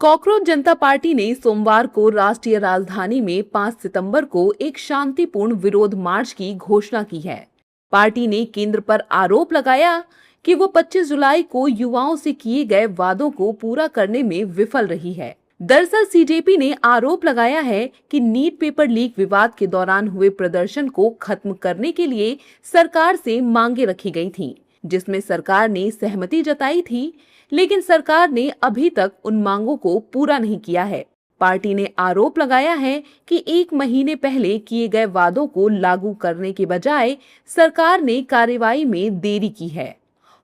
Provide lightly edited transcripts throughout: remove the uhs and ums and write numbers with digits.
Cockroach जनता party ने सोमवार को राष्ट्रीय राजधानी में 5 सितंबर को एक शांतिपूर्ण विरोध मार्च की घोषणा की है। पार्टी ने केंद्र पर आरोप लगाया कि वो 25 जुलाई को युवाओं से किए गए वादों को पूरा करने में विफल रही है। दरअसल सीजेपी ने आरोप लगाया है कि नीट पेपर लीक विवाद के दौरान हुए प्रदर्शन को खत्म करने के लिए सरकार से मांगे रखी गई थीं, जिसमें सरकार ने सहमति जताई थी, लेकिन सरकार ने अभी तक उन मांगों को पूरा नहीं किया है। पार्टी ने आरोप लगाया है कि 1 महीने पहले किए गए वादों को लागू करने के बजाय सरकार ने कार्रवाई में देरी की है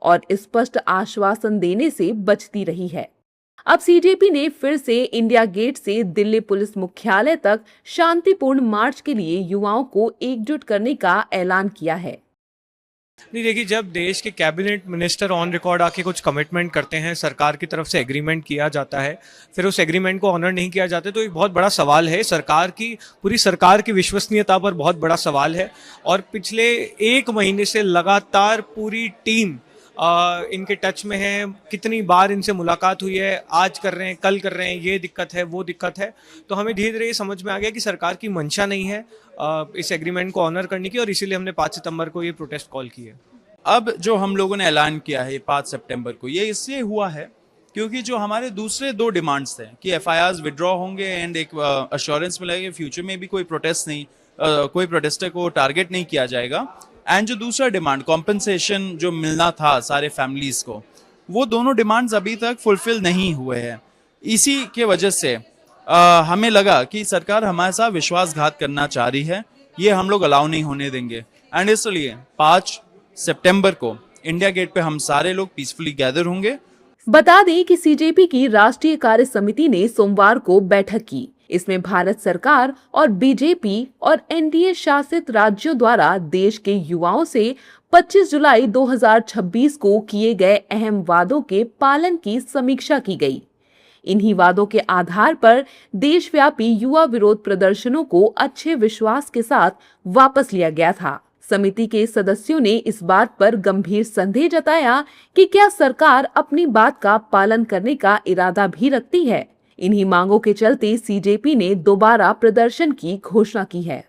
और स्पष्ट आश्वासन देने से बचती रही है। अब सीजेपी ने फिर से इंडिया गेट से दिल्ली पुलिस मुख्यालय तक शांतिपूर्ण मार्च के लिए युवाओं को एकजुट करने का ऐलान किया है। नहीं, देखिए, जब देश के कैबिनेट मिनिस्टर ऑन रिकॉर्ड आके कुछ कमिटमेंट करते हैं, सरकार की तरफ से एग्रीमेंट किया जाता है, फिर उस एग्रीमेंट को ऑनर नहीं किया जाता, तो एक बहुत बड़ा सवाल है। पूरी सरकार की विश्वसनीयता पर बहुत बड़ा सवाल है। और पिछले 1 महीने से लगातार पूरी टीम इनके टच में है। कितनी बार इनसे मुलाकात हुई है, आज कर रहे हैं, कल कर रहे हैं, ये दिक्कत है, वो दिक्कत है। तो हमें धीरे धीरे समझ में आ गया कि सरकार की मंशा नहीं है इस एग्रीमेंट को ऑनर करने की, और इसीलिए हमने 5 सितंबर को ये प्रोटेस्ट कॉल की है। अब जो हम लोगों ने ऐलान किया है 5 सितंबर को, ये इसलिए हुआ है क्योंकि जो हमारे दूसरे 2 डिमांड्स थे कि एफआईआर्स विड्रॉ होंगे एंड एक अश्योरेंस मिलेगा फ्यूचर में भी कोई प्रोटेस्ट नहीं, कोई प्रोटेस्टर को टारगेट नहीं किया जाएगा, एंड जो दूसरा डिमांड कॉम्पनसेशन जो मिलना था सारे फैमिलीज को, वो दोनों डिमांड्स अभी तक फुलफिल नहीं हुए हैं। इसी के वजह से हमें लगा कि सरकार हमारे साथ विश्वासघात करना चाह रही है, ये हम लोग अलाउ नहीं होने देंगे। एंड इसलिए 5 सितंबर को इंडिया गेट पे हम सारे लोग पीसफुली गैदर होंगे। बता दें कि सीजेपी की राष्ट्रीय कार्य समिति ने सोमवार को बैठक की। इसमें भारत सरकार और बीजेपी और एनडीए शासित राज्यों द्वारा देश के युवाओं से 25 जुलाई 2026 को किए गए अहम वादों के पालन की समीक्षा की गई। इन्हीं वादों के आधार पर देशव्यापी युवा विरोध प्रदर्शनों को अच्छे विश्वास के साथ वापस लिया गया था। समिति के सदस्यों ने इस बात पर गंभीर संदेह जताया कि क्या सरकार अपनी बात का पालन करने का इरादा भी रखती है। इन्हीं मांगों के चलते सीजेपी ने दोबारा प्रदर्शन की घोषणा की है।